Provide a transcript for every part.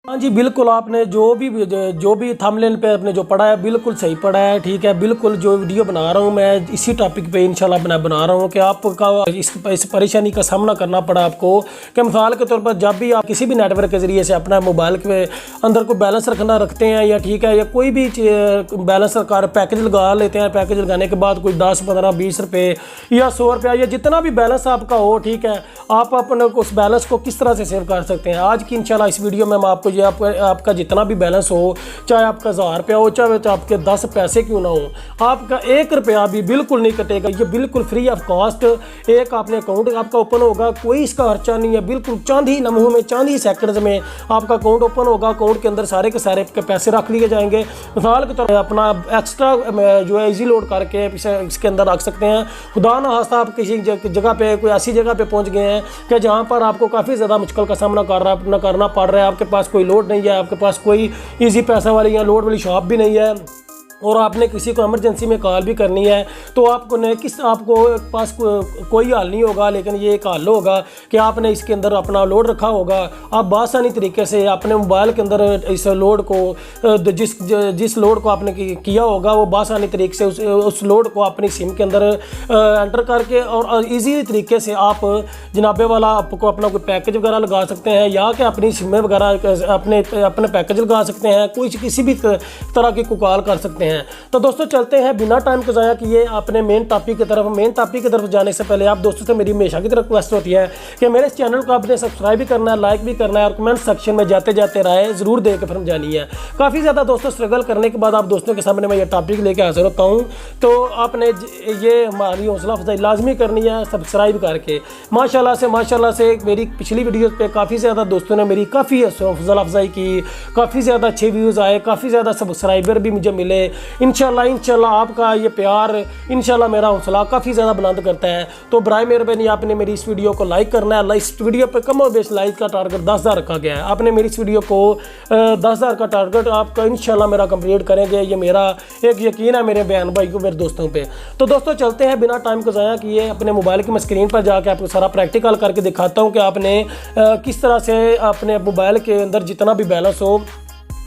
हाँ जी, बिल्कुल आपने जो भी थंबनेल पे आपने जो पढ़ा है बिल्कुल सही पढ़ा है। ठीक है, बिल्कुल जो वीडियो बना रहा हूँ मैं इसी टॉपिक पे इंशाल्लाह बना रहा हूँ कि आपका इस परेशानी का सामना करना पड़ा आपको कि मिसाल के तौर पर जब भी आप किसी भी नेटवर्क के ज़रिए से अपना मोबाइल के अंदर कोई बैलेंस रखते हैं या ठीक है या कोई भी बैलेंस कर पैकेज लगा लेते हैं। पैकेज लगाने के बाद कोई 10, 15, 20 रुपये या 100 रुपया या जितना भी बैलेंस आपका हो, ठीक है, आप अपने उस बैलेंस को किस तरह से सेव कर सकते हैं आज की इंशाल्लाह इस वीडियो में मैं आपको आपका जितना भी बैलेंस हो, चाहे आपका 1000 रुपया हो, चाहे आपके 10 पैसे क्यों ना हो, आपका 1 रुपया भी बिल्कुल नहीं कटेगा। ये बिल्कुल फ्री ऑफ कॉस्ट एक आपने अकाउंट आपका ओपन होगा, कोई इसका खर्चा नहीं है, बिल्कुल चंद ही लम्हों में, चंद ही सेकंड्स में आपका अकाउंट ओपन होगा। अकाउंट के अंदर सारे के सारे पैसे रख लिए जाएंगे। मिसाल के तौर पर अपना एक्स्ट्रा जो है इजी लोड करके इसके अंदर रख सकते हैं। खुदा ना खास्ता आप किसी जगह पे कोई ऐसी जगह पे पहुंच गए हैं कि जहां पर आपको काफ़ी ज़्यादा मुश्किल का सामना करना पड़ रहा है, आपके पास कोई लोड नहीं है, आपके पास कोई इजी पैसा वाली या लोड वाली शॉप भी नहीं है और आपने किसी को इमरजेंसी में कॉल भी करनी है तो आपको पास कोई हल नहीं होगा, लेकिन ये एक हल होगा कि आपने इसके अंदर अपना लोड रखा होगा। आप बासानी तरीके से अपने मोबाइल के अंदर इस लोड को जिस लोड को आपने किया होगा वो बासानी तरीके से उस लोड को अपनी सिम के अंदर एंटर करके और ईजी तरीके से आप जनाबे वाला आपको अपना कोई पैकेज वगैरह लगा सकते हैं या कि अपनी सिमें वगैरह अपने पैकेज लगा सकते हैं, कोई किसी भी तरह की कॉल कर सकते हैं। तो दोस्तों चलते हैं बिना टाइम के ज़ाया किए अपने मेन टॉपिक की तरफ जाने से पहले आप दोस्तों से मेरी हमेशा की तरफ रिक्वेस्ट होती है कि मेरे इस चैनल को आपने सब्सक्राइब भी करना है, लाइक भी करना है और कमेंट सेक्शन में जाते जाते राय ज़रूर दे के फिर जानी है। काफ़ी ज़्यादा दोस्तों स्ट्रगल करने के बाद आप दोस्तों के सामने मैं ये टॉपिक लेके हाजिर होता हूँ, तो आपने ये हमारी हौसला अफजाई लाजमी करनी है सब्सक्राइब करके। माशाल्लाह से मेरी पिछली वीडियो पे काफ़ी ज़्यादा दोस्तों ने मेरी काफ़ी हौसला अफजाई की, काफ़ी ज़्यादा अच्छे व्यूज़ आए, काफ़ी ज़्यादा सब्सक्राइबर भी मुझे मिले। इंशाल्लाह आपका ये प्यार इंशाल्लाह मेरा हौसला काफ़ी ज़्यादा बुलंद करता है। तो बराए मेहरबानी आपने मेरी इस वीडियो को लाइक करना है। इस वीडियो पे कम और बेश लाइक का टारगेट 10,000 रखा गया है। आपने मेरी इस वीडियो को 10,000 का टारगेट आपका इंशाल्लाह मेरा कंप्लीट करेंगे, ये मेरा एक यकीन है मेरे बहन भाई को, मेरे दोस्तों पे। तो दोस्तों चलते हैं बिना टाइम को ज़ाया किए अपने मोबाइल की मैं स्क्रीन पर जाकर आपको सारा प्रैक्टिकल करके दिखाता हूँ कि आपने किस तरह से अपने मोबाइल के अंदर जितना भी बैलेंस हो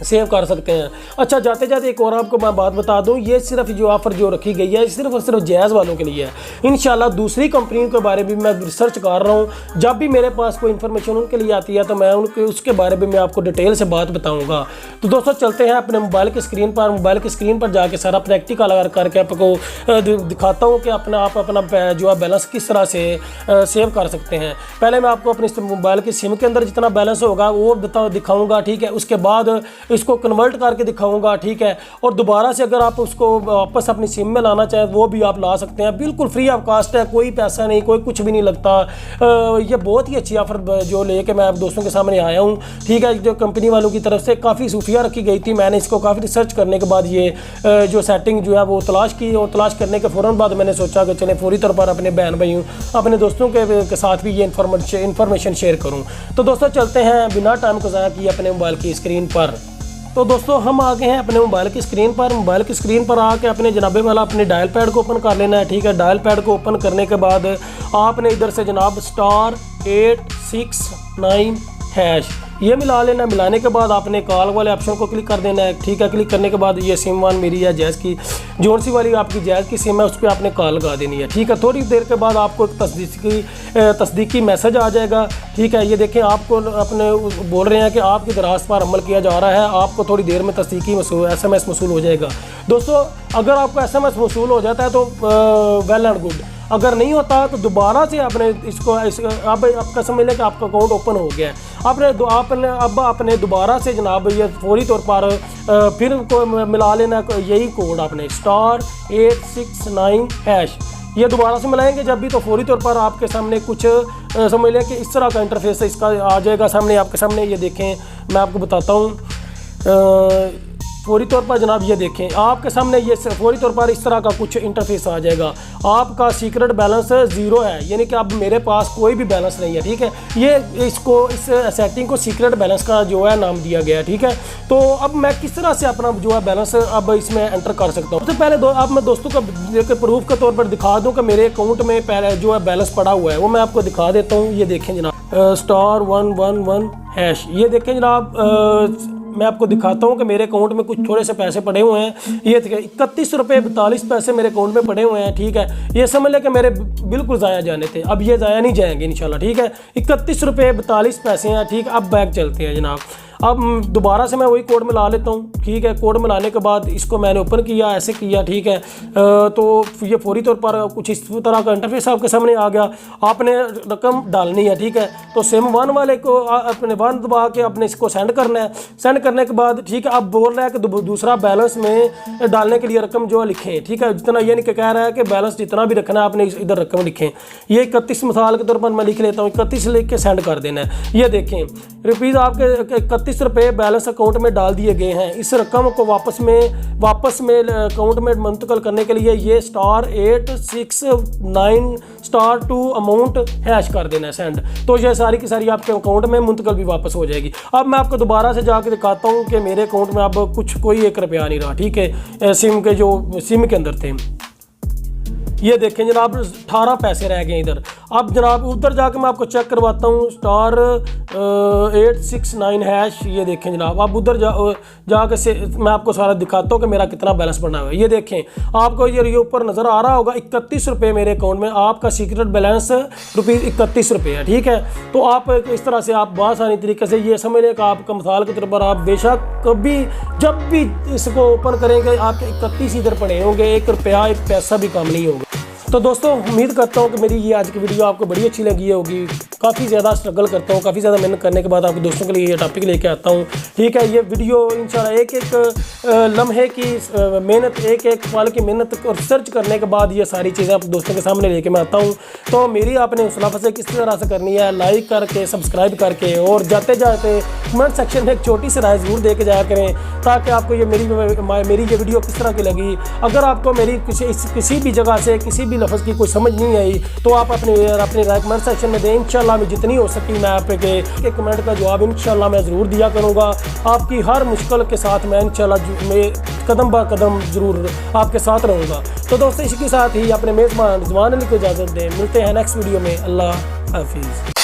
सेव कर सकते हैं। अच्छा, जाते जाते एक और आपको मैं बात बता दूं, ये सिर्फ जो ऑफ़र जो रखी गई है सिर्फ और सिर्फ जायज़ वालों के लिए है। इंशाल्लाह दूसरी कंपनियों के बारे में मैं रिसर्च कर रहा हूं, जब भी मेरे पास कोई इन्फॉर्मेशन उनके लिए आती है तो मैं उसके बारे में मैं आपको डिटेल से बात बताऊंगा। तो दोस्तों चलते हैं अपने मोबाइल की स्क्रीन पर जाके सारा प्रैक्टिकल करके आपको दिखाता हूँ कि अपना जो है बैलेंस किस तरह से सेव कर सकते हैं। पहले मैं आपको अपने मोबाइल की सिम के अंदर जितना बैलेंस होगा वो दिखाऊँगा, ठीक है। उसके बाद इसको कन्वर्ट करके दिखाऊंगा, ठीक है। और दोबारा से अगर आप उसको वापस अपनी सिम में लाना चाहें वो भी आप ला सकते हैं, बिल्कुल फ्री ऑफ कॉस्ट है, कोई पैसा नहीं, कोई कुछ भी नहीं लगता। ये बहुत ही अच्छी ऑफर जो लेके मैं आप दोस्तों के सामने आया हूँ, ठीक है। जो कंपनी वालों की तरफ से काफ़ी सूफिया रखी गई थी, मैंने इसको काफ़ी रिसर्च करने के बाद ये जो सेटिंग जो है वो तलाश की और तलाश करने के फ़ौरन बाद मैंने सोचा कि चले फौरी तौर पर अपने बहन भाइयों अपने दोस्तों के साथ भी ये इन्फॉर्मेशन शेयर करूँ। तो दोस्तों चलते हैं बिना टाइम को ज़ाया किए अपने मोबाइल की स्क्रीन पर। तो दोस्तों हम आ गए हैं अपने मोबाइल की स्क्रीन पर आके अपने जनाबे वाला अपने डायल पैड को ओपन कर लेना है, ठीक है। डायल पैड को ओपन करने के बाद आपने इधर से जनाब *869# ये मिला लेना। मिलाने के बाद आपने कॉल वाले ऑप्शन को क्लिक कर देना है, ठीक है। क्लिक करने के बाद ये सिम वन मेरी है जैज़ की, जोन सी वाली आपकी जैज़ की सिम है, उस पर आपने कॉल लगा देनी है, ठीक है। थोड़ी देर के बाद आपको एक तस्दीकी मैसेज आ जाएगा, ठीक है। ये देखें आपको अपने बोल रहे हैं कि आपकी दरख्वास्त पर अमल किया जा रहा है, आपको थोड़ी देर में तस्दीकी SMS मसूल हो जाएगा। दोस्तों अगर आपको SMS मसूल हो जाता है तो वेल एंड गुड, अगर नहीं होता तो दोबारा से आपने अब आपका समझ लें कि आपका अकाउंट ओपन हो गया है। आपने दोबारा से जनाब ये फौरी तौर पर फिर मिला लेना यही कोड आपने *869#। ये दोबारा से मिलाएंगे जब भी तो फौरी तौर पर आपके सामने कुछ समझ लें कि इस तरह का इंटरफेस इसका आ जाएगा सामने आपके सामने। ये देखें मैं आपको बताता हूँ फौरी तौर पर जनाब, ये देखें आपके सामने ये फौरी तौर पर इस तरह का कुछ इंटरफेस आ जाएगा। आपका सीक्रेट बैलेंस 0 है, यानी कि अब मेरे पास कोई भी बैलेंस नहीं है, ठीक है। इस सेटिंग को सीक्रेट बैलेंस का जो है नाम दिया गया है, ठीक है। तो अब मैं किस तरह से अपना जो है बैलेंस अब इसमें एंटर कर सकता हूँ। सबसे पहले अब मैं दोस्तों का प्रूफ के तौर पर दिखा दूँ कि मेरे अकाउंट में पहले जो है बैलेंस पड़ा हुआ है वो मैं आपको दिखा देता हूँ। ये देखें जनाब *111# हैश। ये देखें जनाब, मैं आपको दिखाता हूँ कि मेरे अकाउंट में कुछ थोड़े से पैसे पड़े हुए हैं। ये 31 रुपये 42 पैसे मेरे अकाउंट में पड़े हुए हैं, ठीक है। ये समझ लें कि मेरे बिल्कुल ज़ाया जाने थे, अब ये ज़ाया नहीं जाएंगे इंशाल्लाह, ठीक है। 31 रुपये 42 पैसे हैं, ठीक। अब बैक चलते हैं जनाब। अब दोबारा से मैं वही कोड मिला लेता हूँ, ठीक है। कोड मिलाने के बाद इसको मैंने ओपन किया, ऐसे किया, ठीक है। तो ये फौरी तौर पर कुछ इस तरह का इंटरफेस आपके सामने आ गया। आपने रकम डालनी है, ठीक है। तो सिम 1 वाले को अपने 1 दबा के अपने इसको सेंड करना है। सेंड करने के बाद, ठीक है, अब बोल रहा है कि दूसरा बैलेंस में डालने के लिए रकम जो लिखें, ठीक है। जितना ये नहीं कह रहा है कि बैलेंस जितना भी रखना है आपने इधर रकम लिखें। ये 31 मिसाल के तौर पर मैं लिख लेता हूँ, 31 लिख के सेंड कर देना है। ये देखें रुपीज़ आपके 31 रुपये बैलेंस अकाउंट में डाल दिए गए हैं। इस रकम को वापस में अकाउंट में मुंतकिल करने के लिए ये *869*2 अमाउंट हैश कर देना है सेंड। तो ये सारी की सारी आपके अकाउंट में मुंतकिल भी वापस हो जाएगी। अब मैं आपको दोबारा से जाके दिखाता हूँ कि मेरे अकाउंट में अब कोई 1 रुपया नहीं रहा, ठीक है। सिम के अंदर थे। ये देखें जनाब 18 पैसे रह गए इधर। अब जनाब उधर जाके मैं आपको चेक करवाता हूँ *869 हैश। ये देखें जनाब, अब उधर जाके से मैं आपको सारा दिखाता हूँ कि मेरा कितना बैलेंस बना हुआ है। ये देखें, आपको ये ऊपर नज़र आ रहा होगा 31 रुपये मेरे अकाउंट में। आपका सीक्रेट बैलेंस ₹31 है, ठीक है। तो आप इस तरह से आप आसानी तरीके से ये समझ लें कि आपका मिसाल के तौर पर आप बेशक कभी जब भी इसको ओपन करेंगे आपके 31 इधर पड़े होंगे, 1 रुपया 1 पैसा भी कम नहीं होगा। तो दोस्तों उम्मीद करता हूँ कि मेरी ये आज की वीडियो आपको बड़ी अच्छी लगी होगी। काफ़ी ज़्यादा स्ट्रगल करता हूँ, काफ़ी ज़्यादा मेहनत करने के बाद आपके दोस्तों के लिए ये टॉपिक लेके आता हूँ, ठीक है। ये वीडियो इंशाल्लाह एक लम्हे की मेहनत, एक पल की मेहनत और सर्च करने के बाद ये सारी चीज़ें आप दोस्तों के सामने लेके मैं आता हूँ। तो मेरी आपने हौसला अफजाई किस तरह से करनी है, लाइक करके, सब्सक्राइब करके, और जाते जाते कमेंट सेक्शन में एक छोटी सी राय ज़रूर दे के जाया करें, ताकि आपको ये मेरी ये वीडियो किस तरह की लगी। अगर आपको मेरी किसी भी जगह से किसी भी लफ्ज़ की कोई समझ नहीं आई तो आप अपनी राय कमेंट सेक्शन में दें। इंशाल्लाह मैं जितनी हो सकी मैं आपके कमेंट का जवाब इंशाल्लाह मैं ज़रूर दिया करूँगा। आपकी हर मुश्किल के साथ मैं इंशाल्लाह मैं कदम ब कदम ज़रूर आपके साथ रहूँगा। तो दोस्तों इसी के साथ ही अपने मेज़बान रिजवान अली को इजाज़त दें। मिलते हैं नेक्स्ट वीडियो में। अल्लाह हाफिज़।